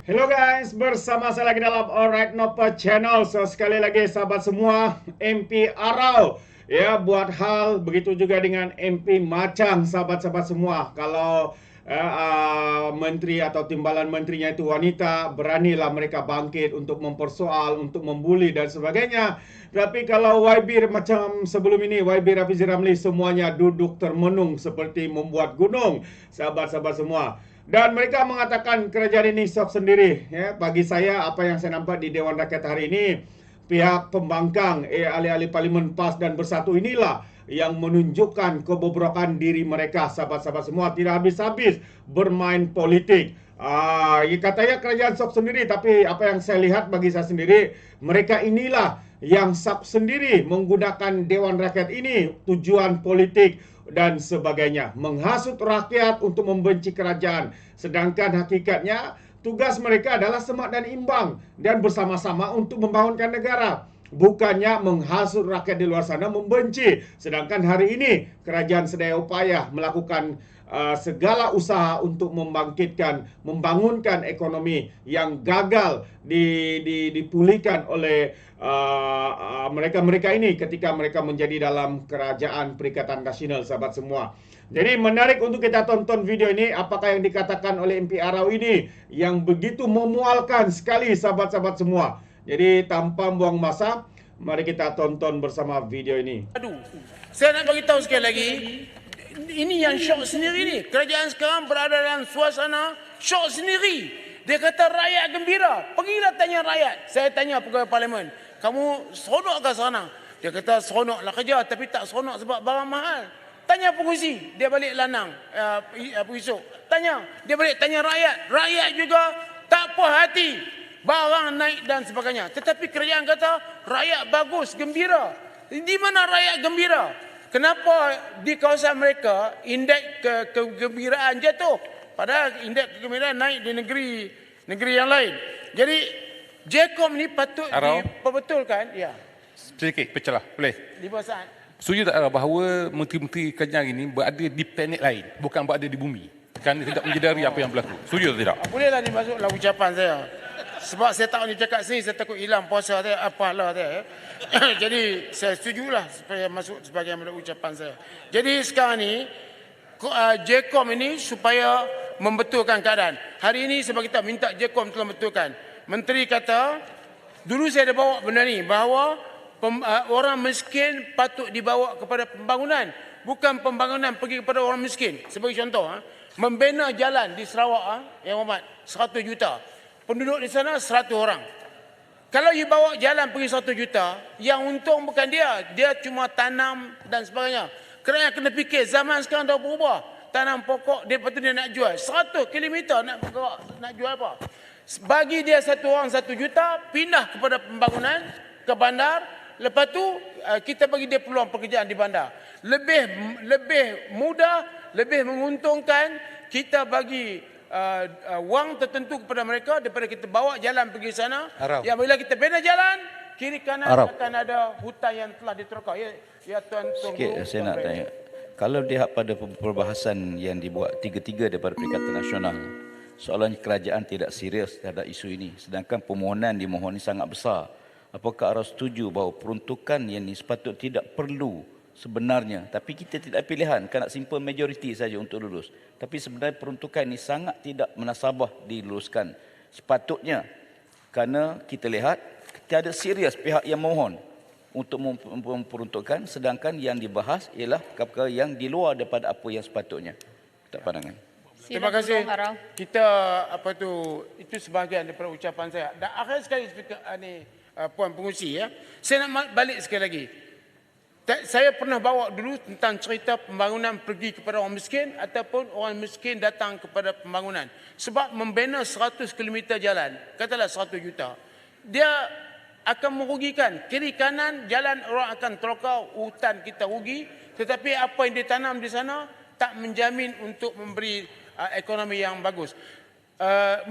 Hello guys, bersama saya lagi dalam Alright Nopa Channel. So sekali lagi sahabat semua, MP Arau ya buat hal begitu juga dengan MP Macang, sahabat-sahabat semua. Kalau menteri atau timbalan menterinya itu wanita, beranilah mereka bangkit untuk mempersoal, untuk membuli dan sebagainya. Tapi kalau YB macam sebelum ini, YB Rafizi Ramli, semuanya duduk termenung seperti membuat gunung, sahabat-sahabat semua. Dan mereka mengatakan kerajaan ini sok sendiri. Ya, bagi saya, apa yang saya nampak di Dewan Rakyat hari ini, pihak pembangkang, ahli-ahli Parlimen PAS dan Bersatu inilah yang menunjukkan kebobrokan diri mereka, sahabat-sahabat semua. Tidak habis-habis bermain politik. Katanya kerajaan sok sendiri, tapi apa yang saya lihat bagi saya sendiri, mereka inilah yang sok sendiri menggunakan Dewan Rakyat ini tujuan politik dan sebagainya, menghasut rakyat untuk membenci kerajaan. Sedangkan hakikatnya tugas mereka adalah semak dan imbang dan bersama-sama untuk membangunkan negara, bukannya menghasut rakyat di luar sana membenci. Sedangkan hari ini kerajaan sedaya upaya melakukan segala usaha untuk membangunkan ekonomi yang gagal dipulihkan oleh mereka-mereka ini ketika mereka menjadi dalam kerajaan Perikatan Nasional, sahabat semua. Jadi menarik untuk kita tonton video ini, apakah yang dikatakan oleh MP Arau ini yang begitu memualkan sekali, sahabat-sahabat semua. Jadi tanpa buang masa, mari kita tonton bersama video ini. Aduh, saya nak bagi tahu sekali lagi, ini yang syok sendiri ni. Kerajaan sekarang berada dalam suasana syok sendiri. Dia kata rakyat gembira. Pergilah tanya rakyat. Saya tanya pegawai parlimen, kamu seronok ke sana? Dia kata seronoklah kerja, tapi tak seronok sebab barang mahal. Tanya pengurusi, dia balik Lanang esok. Tanya, dia balik tanya rakyat. Rakyat juga tak puas hati. Barang naik dan sebagainya. Tetapi kerajaan kata rakyat bagus, gembira. Di mana rakyat gembira? Kenapa di kawasan mereka indeks kegembiraan jatuh? Padahal indeks kegembiraan naik di negeri yang lain. Jadi JECOM ni patut diperbetulkan. Ya. Sedikit pecahlah, boleh? 5 saat. Setuju tak bahawa menteri-menteri kerajaan ini berada di planet lain, bukan berada di bumi? Kerana tidak menyedari apa yang berlaku. Setuju atau tidak? Bolehlah ni masuklah ucapan saya. Sebab saya tak boleh cakap sini, saya takut hilang puasa saya, apalah saya. Jadi saya setujulah supaya masuk sebagai ucapan saya. Jadi sekarang ni JECOM ini supaya membetulkan keadaan. Hari ini sebab kita minta JECOM telah betulkan. Menteri kata, dulu saya dah bawa benda ni, bahawa orang miskin patut dibawa kepada pembangunan. Bukan pembangunan pergi kepada orang miskin. Sebagai contoh, membina jalan di Sarawak, yang hormat, 100 juta. Penduduk di sana 100 orang. Kalau you bawa jalan pergi 100 juta, yang untung bukan dia. Dia cuma tanam dan sebagainya. Kerana kena fikir, zaman sekarang dah berubah. Tanam pokok, lepas tu dia nak jual. 100 km nak jual apa? Bagi dia satu orang 1 juta, pindah kepada pembangunan, ke bandar. Lepas tu, kita bagi dia peluang pekerjaan di bandar. Lebih mudah, lebih menguntungkan kita bagi wang tertentu kepada mereka daripada kita bawa jalan pergi sana. Yang bila kita bina jalan, kiri kanan akan ada hutan yang telah diterka. Ya Tuan Tunggu. Sikit saya nak tanya. Kalau lihat pada perbahasan yang dibuat tiga-tiga daripada Perikatan Nasional, soalannya kerajaan tidak serius terhadap isu ini. Sedangkan permohonan dimohon ini sangat besar. Apakah Arau setuju bahawa peruntukan yang ini sepatutnya tidak perlu sebenarnya, tapi kita tidak pilihan, kerana simple majority saja untuk lulus. Tapi sebenarnya peruntukan ini sangat tidak menasabah diluluskan. Sepatutnya, kerana kita lihat tiada serius pihak yang mohon untuk memperuntukkan, sedangkan yang dibahas ialah perkara yang di luar daripada apa yang sepatutnya. Tak pandangan. Terima kasih. Kita itu sebahagian daripada ucapan saya. Dan akhir sekali Puan Pengurusi, ya. Saya nak balik sekali lagi. Saya pernah bawa dulu tentang cerita pembangunan pergi kepada orang miskin ataupun orang miskin datang kepada pembangunan. Sebab membina 100 km jalan, katalah 100 juta, dia akan merugikan. Kiri kanan jalan orang akan terokau, hutan kita rugi. Tetapi apa yang ditanam di sana tak menjamin untuk memberi ekonomi yang bagus.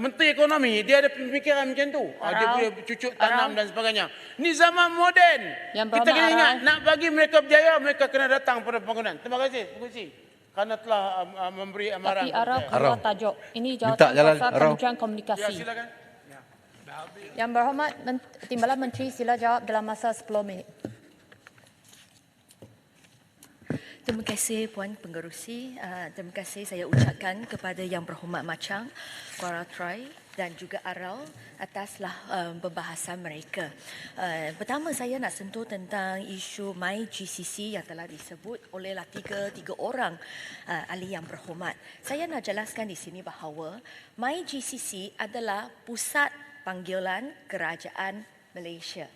Menteri Ekonomi dia ada pemikiran macam tu. Dia boleh cucuk tanam dan sebagainya. Ni zaman moden. Kita kena ingat, nak bagi mereka berjaya, mereka kena datang pada pembangunan. Terima kasih. kerana telah memberi amaran. Tapi Arau kepada- keluar tajuk. Ini Minta jawatan jalan, kuasa Arau. Kementerian Ya, Komunikasi. silakan. Yang berhormat Timbalan Menteri, sila jawab dalam masa 10 minit. Terima kasih Puan Pengerusi. Terima kasih saya ucapkan kepada Yang Berhormat Machang, Kuala Trai dan juga Arau ataslah pembahasan mereka. Pertama saya nak sentuh tentang isu MyGCC yang telah disebut olehlah tiga orang ahli yang berhormat. Saya nak jelaskan di sini bahawa MyGCC adalah pusat panggilan kerajaan Malaysia.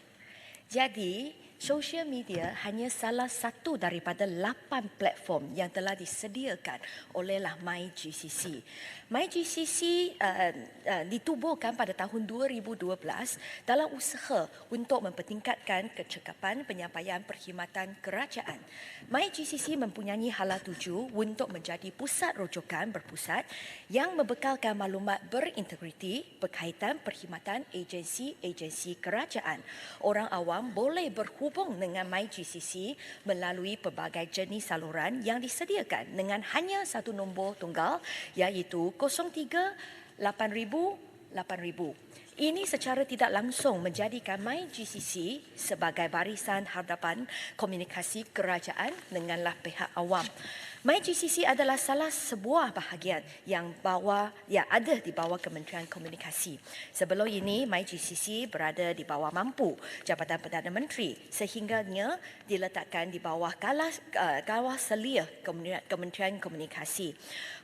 Jadi, social media hanya salah satu daripada 8 platform yang telah disediakan olehlah MyGCC. MyGCC ditubuhkan pada tahun 2012 dalam usaha untuk mempertingkatkan kecekapan penyampaian perkhidmatan kerajaan. MyGCC mempunyai hala tuju untuk menjadi pusat rujukan berpusat yang membekalkan maklumat berintegriti berkaitan perkhidmatan agensi-agensi kerajaan. Orang awam boleh berhubung dengan MyGCC melalui pelbagai jenis saluran yang disediakan dengan hanya satu nombor tunggal iaitu 03 8000 8000. Ini secara tidak langsung menjadikan MyGCC sebagai barisan hadapan komunikasi kerajaan denganlah pihak awam. MyGCC adalah salah sebuah bahagian yang ada di bawah Kementerian Komunikasi. Sebelum ini, MyGCC berada di bawah Mampu, Jabatan Perdana Menteri, sehingganya diletakkan di bawah kawah selia Kementerian Komunikasi.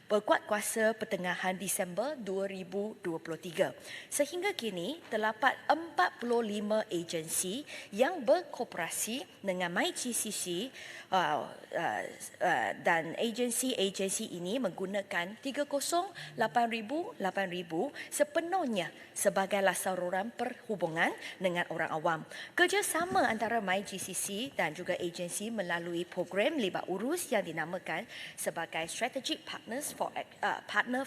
Berkuat kuasa pertengahan Disember 2023. Sehingga kini, terdapat 45 agensi yang berkooperasi dengan MyGCC dan agensi-agensi ini menggunakan 30 8000 8000 sepenuhnya sebagai saluran perhubungan dengan orang awam. Kerjasama antara MyGCC dan juga agensi melalui program libat urus yang dinamakan sebagai Strategic Partner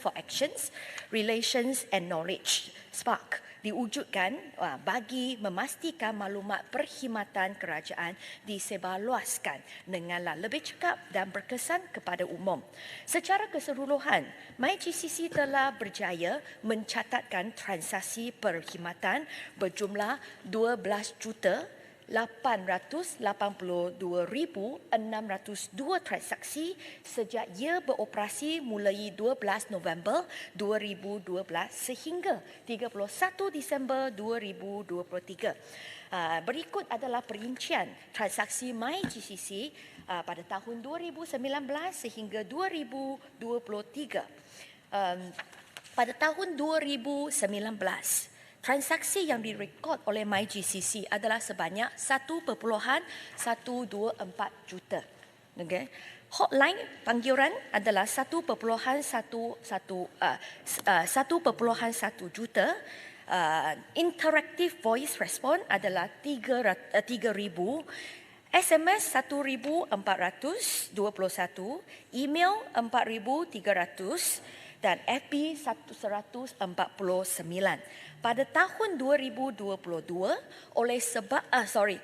for Actions, Relations and Knowledge (SPARK) diwujudkan bagi memastikan maklumat perkhidmatan kerajaan disebarluaskan denganlah lebih cekap dan berkesan kepada umum. Secara keseluruhan, MyGCC telah berjaya mencatatkan transaksi perkhidmatan berjumlah 12,882,602 transaksi sejak ia beroperasi mulai 12 November 2012 sehingga 31 Disember 2023. Berikut adalah perincian transaksi MyGCC pada tahun 2019 sehingga 2023. Pada tahun 2019, transaksi yang direkod oleh MyGCC adalah sebanyak 1.124 juta. Okay. Hotline panggilan adalah 1.1 juta. Interactive voice response adalah 3,000. SMS 1,421, email 4,300 dan FB 149. Pada tahun 2022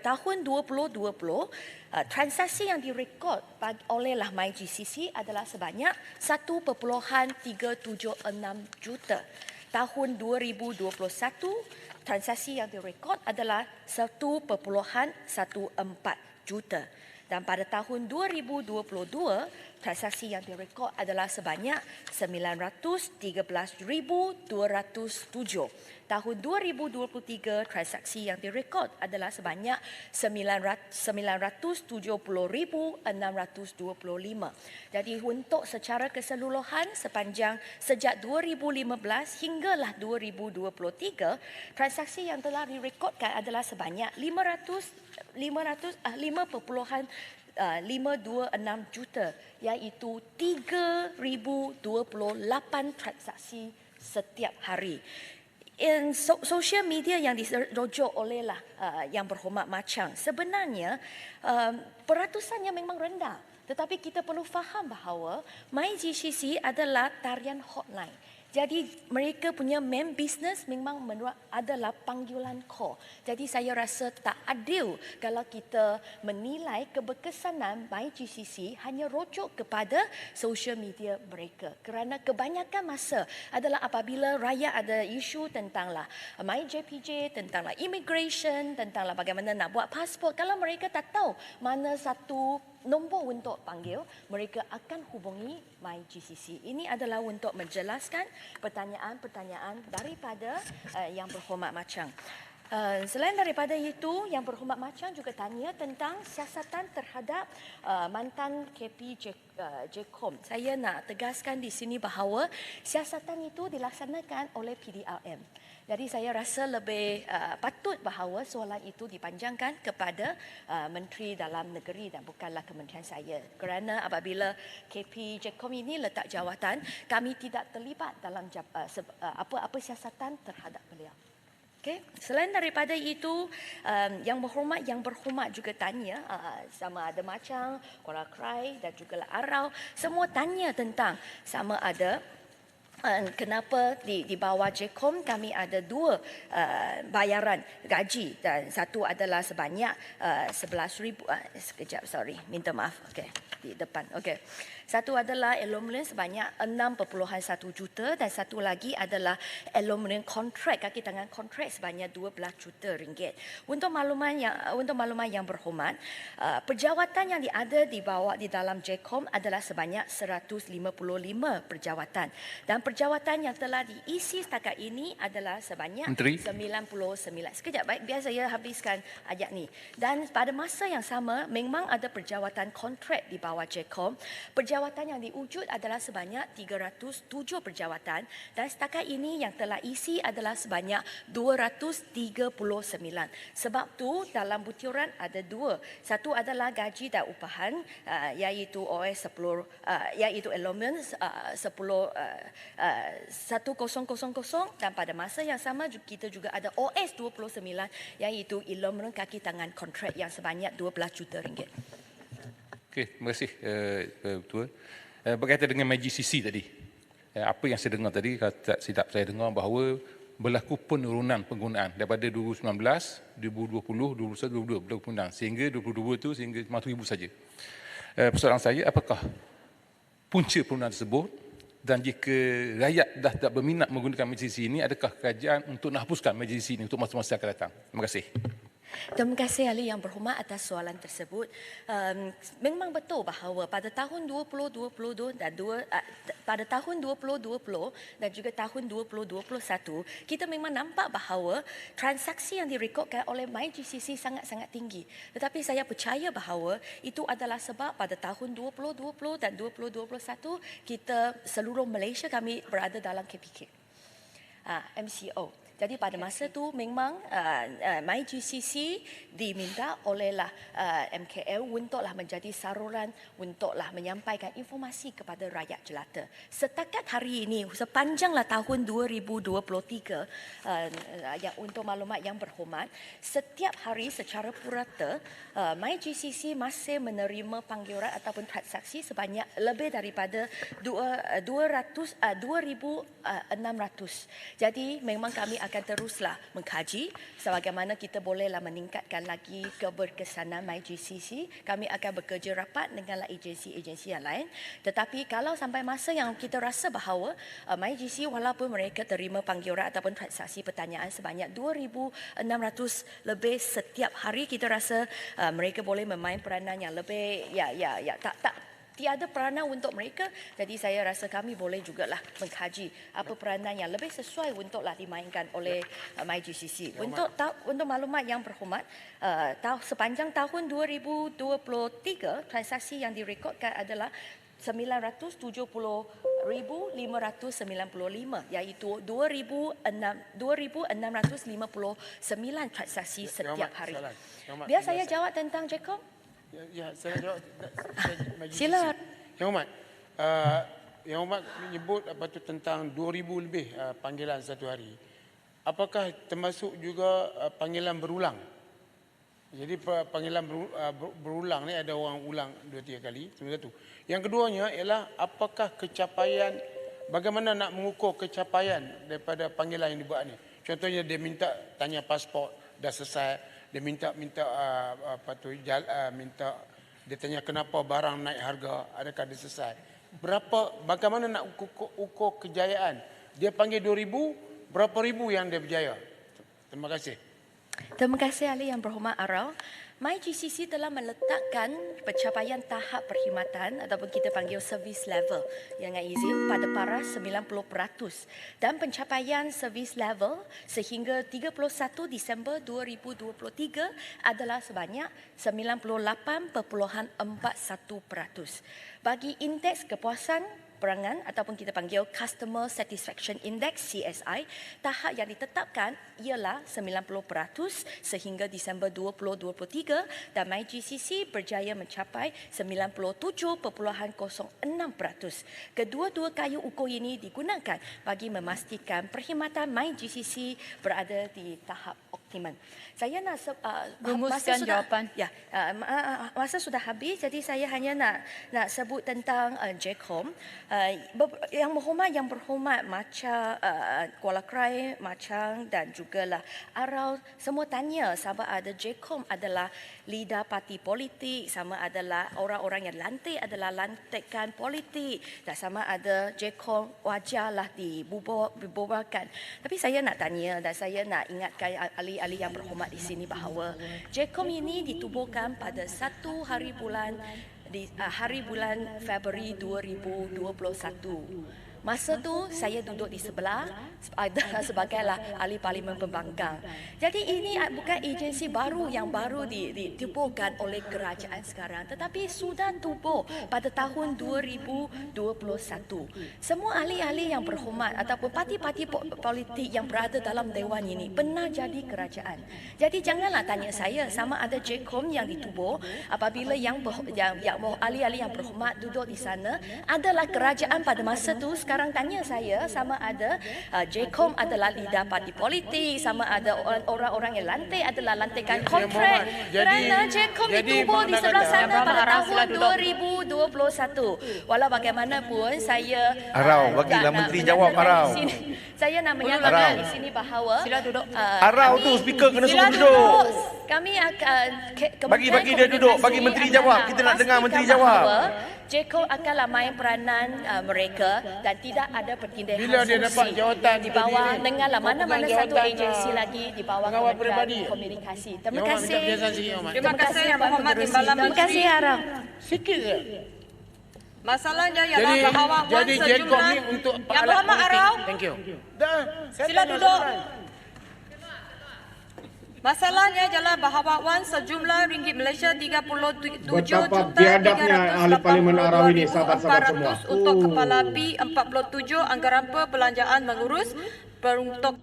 tahun 2020 transaksi yang direkod olehlah MyGCC adalah sebanyak 1.376 juta. Tahun 2021 transaksi yang direkod adalah 1.14 juta. Dan pada tahun 2022, transaksi yang direkod adalah sebanyak 913,207. Tahun 2023, transaksi yang direkod adalah sebanyak 970,625. Jadi untuk secara keseluruhan sejak 2015 hinggalah 2023, transaksi yang telah direkodkan adalah sebanyak 5,526 juta, iaitu 3,028 transaksi setiap hari. Social media yang dirujuk olehlah Yang Berhormat Machang, sebenarnya peratusannya memang rendah. Tetapi kita perlu faham bahawa MyGCC adalah tarian hotline. Jadi mereka punya main business memang adalah panggilan core. Jadi saya rasa tak adil kalau kita menilai keberkesanan MyGCC hanya rujuk kepada social media mereka. Kerana kebanyakan masa adalah apabila rakyat ada isu tentanglah MyJPJ, tentanglah immigration, tentanglah bagaimana nak buat pasport. Kalau mereka tak tahu mana satu nombor untuk panggil, mereka akan hubungi MyGCC. Ini adalah untuk menjelaskan pertanyaan-pertanyaan daripada Yang Berhormat Machang. Selain daripada itu, Yang Berhormat Machang juga tanya tentang siasatan terhadap mantan KP Jecom. Saya nak tegaskan di sini bahawa siasatan itu dilaksanakan oleh PDRM. Jadi saya rasa lebih patut bahawa soalan itu dipanjangkan kepada Menteri Dalam Negeri dan bukanlah kementerian saya. Kerana apabila KP Jecom ini letak jawatan, kami tidak terlibat dalam apa-apa siasatan terhadap beliau. Okay. Selain daripada itu, Yang Berhormat juga tanya sama ada Machang, Kuala Krai dan juga Arau, semua tanya tentang sama ada kenapa di bawah Jecom kami ada dua bayaran gaji dan satu adalah sebanyak 11,000 sekejap minta maaf di depan. Satu adalah aluminium sebanyak 6.1 juta dan satu lagi adalah aluminium kontrak, kaki tangan kontrak sebanyak 12 juta ringgit. Untuk makluman yang berhormat, perjawatan yang ada di dalam Jecom adalah sebanyak 155 perjawatan dan perjawatan yang telah diisi setakat ini adalah sebanyak Menteri. 99. Sekejap, baik, biar saya habiskan ayat ni. Dan pada masa yang sama, memang ada perjawatan kontrak di bawah Jecom. Perjawatan yang diwujud adalah sebanyak 307 perjawatan dan setakat ini yang telah isi adalah sebanyak 239. Sebab tu dalam butiran ada dua. Satu adalah gaji dan upahan iaitu OS 10 iaitu aluminium 1000 dan pada masa yang sama kita juga ada OS 29 iaitu aluminium kaki tangan kontrak yang sebanyak 12 juta ringgit. Okey, terima kasih Ketua. Berkaitan dengan MyGCC tadi, apa yang saya dengar tadi, tak silap saya dengar bahawa berlaku penurunan penggunaan daripada 2019, 2020, 2021, 2022 berlaku penurunan sehingga 2022 itu sehingga 5,000 saja. Persoalan saya, apakah punca penurunan tersebut dan jika rakyat dah tak berminat menggunakan MyGCC ini, adakah kerajaan untuk nak hapuskan MyGCC ini untuk masa-masa akan datang? Terima kasih. Terima kasih Ahli Yang Berhormat atas soalan tersebut. Memang betul bahawa pada tahun 2022 dan pada tahun 2020 dan juga tahun 2021 kita memang nampak bahawa transaksi yang direkodkan oleh MyGCC sangat-sangat tinggi. Tetapi saya percaya bahawa itu adalah sebab pada tahun 2020 dan 2021 kita seluruh Malaysia kami berada dalam KPK. MCO. Jadi pada masa tu memang MyGCC diminta olehlah MKL untuklah menjadi saluran untuklah menyampaikan informasi kepada rakyat jelata. Setakat hari ini sepanjanglah tahun 2023 yang untuk maklumat Yang Berhormat, setiap hari secara purata MyGCC masih menerima panggilan ataupun transaksi sebanyak lebih daripada 2,600. Jadi memang kami akan teruslah mengkaji sebagaimana kita bolehlah meningkatkan lagi keberkesanan MyGCC. Kami akan bekerja rapat dengan agensi-agensi yang lain. Tetapi kalau sampai masa yang kita rasa bahawa MyGCC walaupun mereka terima panggilan ataupun transaksi pertanyaan sebanyak 2,600 lebih setiap hari, kita rasa mereka boleh memain peranan yang lebih tiada peranan untuk mereka. Jadi saya rasa kami boleh jugalah mengkaji apa peranan yang lebih sesuai untuklah dimainkan oleh MyGCC. Untuk maklumat Yang Berhormat, sepanjang tahun 2023 transaksi yang direkodkan adalah 970,595 iaitu 2,659 transaksi setiap hari. Biar saya jawab tentang Jecom. Ya, saya jawab. Sila. Yang Hormat, Yang Hormat menyebut apa tu tentang 2,000 lebih panggilan satu hari. Apakah termasuk juga panggilan berulang? Jadi panggilan berulang ni ada orang ulang 2-3 kali. Satu. Yang keduanya ialah apakah kecapaian bagaimana nak mengukur kecapaian daripada panggilan yang dibuat ni. Contohnya dia minta tanya pasport, dah selesai. Dia minta minta dia tanya kenapa barang naik harga, adakah dia selesai. Bagaimana nak ukur kejayaan. Dia panggil 2,000, berapa ribu yang dia berjaya. Terima kasih. Terima kasih ahli yang berhormat Arau. MyGCC telah meletakkan pencapaian tahap perkhidmatan ataupun kita panggil service level yang izin pada paras 90% dan pencapaian service level sehingga 31 Disember 2023 adalah sebanyak 98.41%. Bagi indeks kepuasan perangan ataupun kita panggil Customer Satisfaction Index CSI, tahap yang ditetapkan ialah 90% sehingga Disember 2023 dan MyGCC berjaya mencapai 97.06%. Kedua-dua kayu ukur ini digunakan bagi memastikan perkhidmatan MyGCC berada di tahap optimum. Saya nak rumuskan jawapan. Ya, masa sudah habis, jadi saya hanya nak sebut tentang JCOM. Yang berhormat Macang, Kuala Krai, Macang dan jugalah Arau semua tanya sama ada JCOM adalah lidah parti politik, sama adalah orang-orang yang lantik adalah lantikan politik dan sama ada JCOM wajarlah dibubarkan. Tapi saya nak tanya dan saya nak ingatkan ahli-ahli yang berhormat di sini bahawa JCOM ini ditubuhkan pada 1 hari bulan Februari 2021. Masa tu saya duduk di sebelah sebagailah ahli parlimen pembangkang. Jadi ini bukan agensi baru yang baru ditubuhkan oleh kerajaan sekarang, tetapi sudah tubuh pada tahun 2021. Semua ahli-ahli yang berhormat ataupun parti-parti politik yang berada dalam dewan ini pernah jadi kerajaan. Jadi janganlah tanya saya sama ada JCOM yang ditubuh apabila yang ahli-ahli yang berhormat duduk di sana adalah kerajaan pada masa tu. Sekarang tanya saya sama ada JCOM adalah lidah parti politik, sama ada orang-orang yang lantik adalah lantikan kontrak, kerana JCOM ditubuh di sebelah sana pada tahun 2021. Walau bagaimanapun saya Arau, bagilah menteri jawab Arau. Saya nak menyatakan di sini bahawa Sila duduk. Arau tu speaker kena suruh duduk. Kami akan Bagi dia duduk, bagi menteri jawab. Kita nak dengar menteri jawab. JCOM akanlah main peranan mereka dan tidak ada pertindahan Bila dia dapat jawatan di bawah berdiri, dengarlah mana-mana jawatan, satu agensi lagi di bawah pengawal Kementerian peribadi. Komunikasi. Terima Yang kasih. minta penjelasan sikit, Ahmad. Terima kasih Yang Berhormat Timbalan Terima kasih Haram. Sikit je. Masalahnya ialah bahawa wan jadi JCOM sejumlah ni untuk Yang Berhormat Arau, Thank you. Dah, saya sila tanya duduk. soalan. Masalahnya ialah bahawa wan sejumlah ringgit Malaysia 37 Betapa juta biadabnya ahli parlimen Arau ini, sahabat-sahabat semua. untuk kepala B47 anggaran perbelanjaan mengurus peruntuk.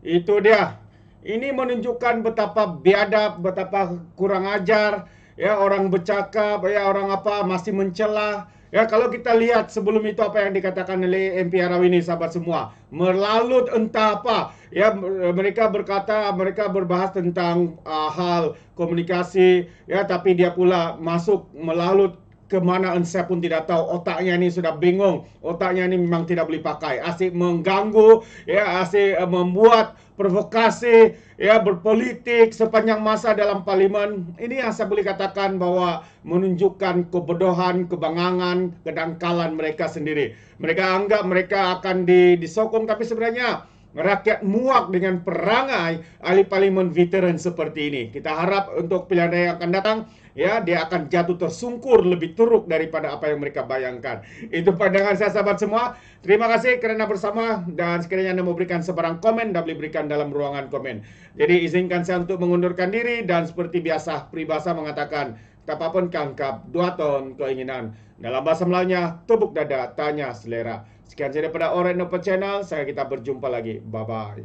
Itu dia. Ini menunjukkan betapa biadab, betapa kurang ajar. Ya, orang bercakap, ya orang apa masih mencela. Ya, kalau kita lihat sebelum itu apa yang dikatakan oleh MP Arau ini, sahabat semua, melalut entah apa. Ya, mereka berkata, mereka berbahas tentang hal komunikasi, ya, tapi dia pula masuk melalut ke mana saya pun tidak tahu. Otaknya ni sudah bingung. Otaknya ni memang tidak boleh pakai. Asyik mengganggu, ya, asyik membuat provokasi, ya, berpolitik sepanjang masa dalam parlimen. Ini yang saya boleh katakan bahwa menunjukkan kebodohan, kebangangan, kedangkalan mereka sendiri. Mereka anggap mereka akan disokong, tapi sebenarnya rakyat muak dengan perangai ahli parlimen veteran seperti ini. Kita harap untuk pilihan raya yang akan datang, ya, dia akan jatuh tersungkur lebih teruk daripada apa yang mereka bayangkan. Itu pandangan saya, sahabat semua. Terima kasih kerana bersama, dan sekiranya Anda mau berikan sebarang komen, Anda boleh berikan dalam ruangan komen. Jadi izinkan saya untuk mengundurkan diri, dan seperti biasa peribahasa mengatakan, apapun kangkap, 2 ton keinginan. Dalam bahasa Melayunya, tepuk dada, tanya selera. Sekian saja daripada Alright No Channel. Kita berjumpa lagi. Bye-bye.